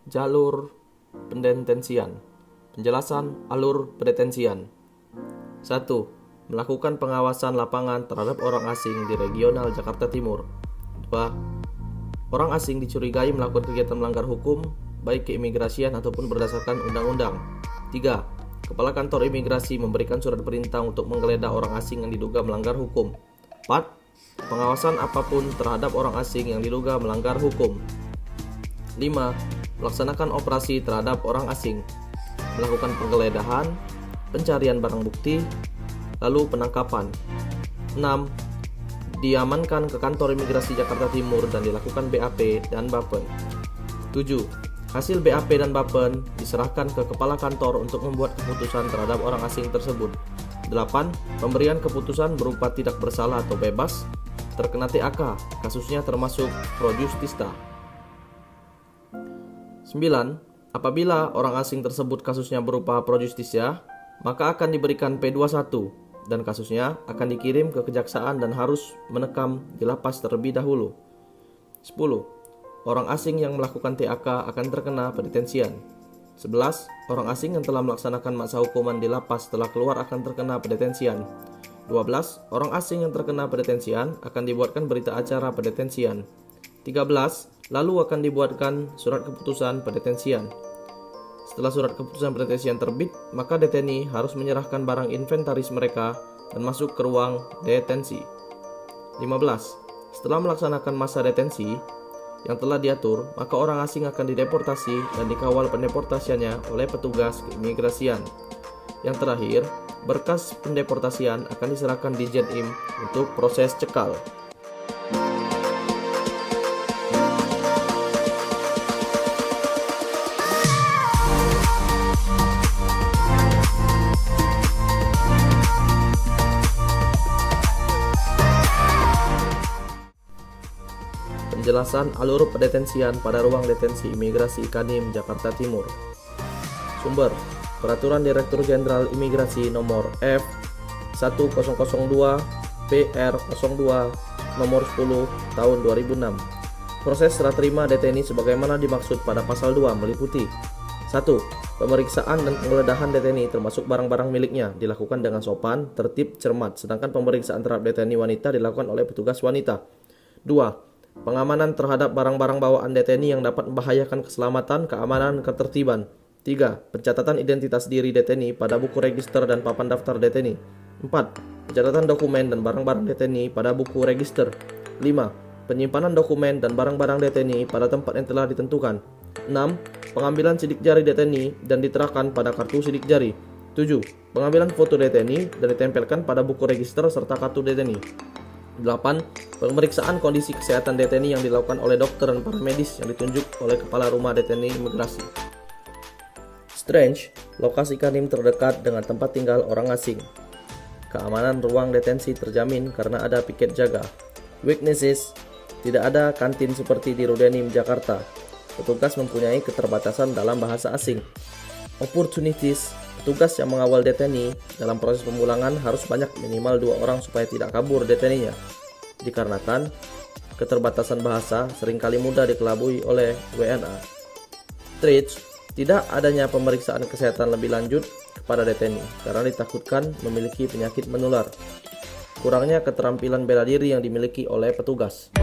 Jalur pendetensian. Penjelasan alur pendetensian. 1. Melakukan pengawasan lapangan terhadap orang asing di regional Jakarta Timur. 2. Orang asing dicurigai melakukan kegiatan melanggar hukum, baik keimigrasian ataupun berdasarkan undang-undang. 3. Kepala Kantor Imigrasi memberikan surat perintah untuk menggeledah orang asing yang diduga melanggar hukum. 4. Pengawasan apapun terhadap orang asing yang diduga melanggar hukum. 5. Melaksanakan operasi terhadap orang asing, melakukan penggeledahan, pencarian barang bukti, lalu penangkapan. 6. Diamankan ke kantor imigrasi Jakarta Timur dan dilakukan BAP dan BAPEN. 7. Hasil BAP dan BAPEN diserahkan ke kepala kantor untuk membuat keputusan terhadap orang asing tersebut. 8. Pemberian keputusan berupa tidak bersalah atau bebas terkena TAK, kasusnya termasuk pro justista. 9. Apabila orang asing tersebut kasusnya berupa pro justisia, maka akan diberikan P21 dan kasusnya akan dikirim ke kejaksaan dan harus menekam di lapas terlebih dahulu. 10. Orang asing yang melakukan TAK akan terkena pendetensian. 11. Orang asing yang telah melaksanakan masa hukuman di lapas setelah keluar akan terkena pendetensian. 12. Orang asing yang terkena pendetensian akan dibuatkan berita acara pendetensian. 13. Lalu akan dibuatkan surat keputusan pendetensian. Setelah surat keputusan pendetensian terbit, maka deteni harus menyerahkan barang inventaris mereka dan masuk ke ruang detensi. 15. Setelah melaksanakan masa detensi yang telah diatur, maka orang asing akan dideportasi dan dikawal pendeportasiannya oleh petugas keimigrasian. Yang terakhir, berkas pendeportasian akan diserahkan di Jatim untuk proses cekal. Penjelasan alur pendetensian pada ruang detensi imigrasi Kanim, Jakarta Timur. Sumber: Peraturan Direktur Jenderal Imigrasi Nomor F1002 PR02 Nomor 10 Tahun 2006. Proses serah terima deteni sebagaimana dimaksud pada pasal 2 meliputi: 1. Pemeriksaan dan penggeledahan deteni termasuk barang-barang miliknya dilakukan dengan sopan, tertib, cermat, sedangkan pemeriksaan terhadap deteni wanita dilakukan oleh petugas wanita. 2. Pengamanan terhadap barang-barang bawaan deteni yang dapat membahayakan keselamatan, keamanan, ketertiban. 3. Pencatatan identitas diri deteni pada buku register dan papan daftar deteni. 4. Pencatatan dokumen dan barang-barang deteni pada buku register. 5. Penyimpanan dokumen dan barang-barang deteni pada tempat yang telah ditentukan. 6. Pengambilan sidik jari deteni dan diterapkan pada kartu sidik jari. 7. Pengambilan foto deteni dan ditempelkan pada buku register serta kartu deteni. 8. Pemeriksaan kondisi kesehatan deteni yang dilakukan oleh dokter dan para medis yang ditunjuk oleh Kepala Rumah Deteni Imigrasi. Strange, lokasi Kanim terdekat dengan tempat tinggal orang asing. Keamanan ruang detensi terjamin karena ada piket jaga. Weaknesses, tidak ada kantin seperti di Rudenim, Jakarta. Petugas mempunyai keterbatasan dalam bahasa asing. Opportunities, petugas yang mengawal deteni dalam proses pemulangan harus banyak, minimal 2 orang supaya tidak kabur deteninya. Dikarenakan keterbatasan bahasa seringkali mudah dikelabui oleh WNA. Threats, tidak adanya pemeriksaan kesehatan lebih lanjut kepada deteni karena ditakutkan memiliki penyakit menular. Kurangnya keterampilan bela diri yang dimiliki oleh petugas.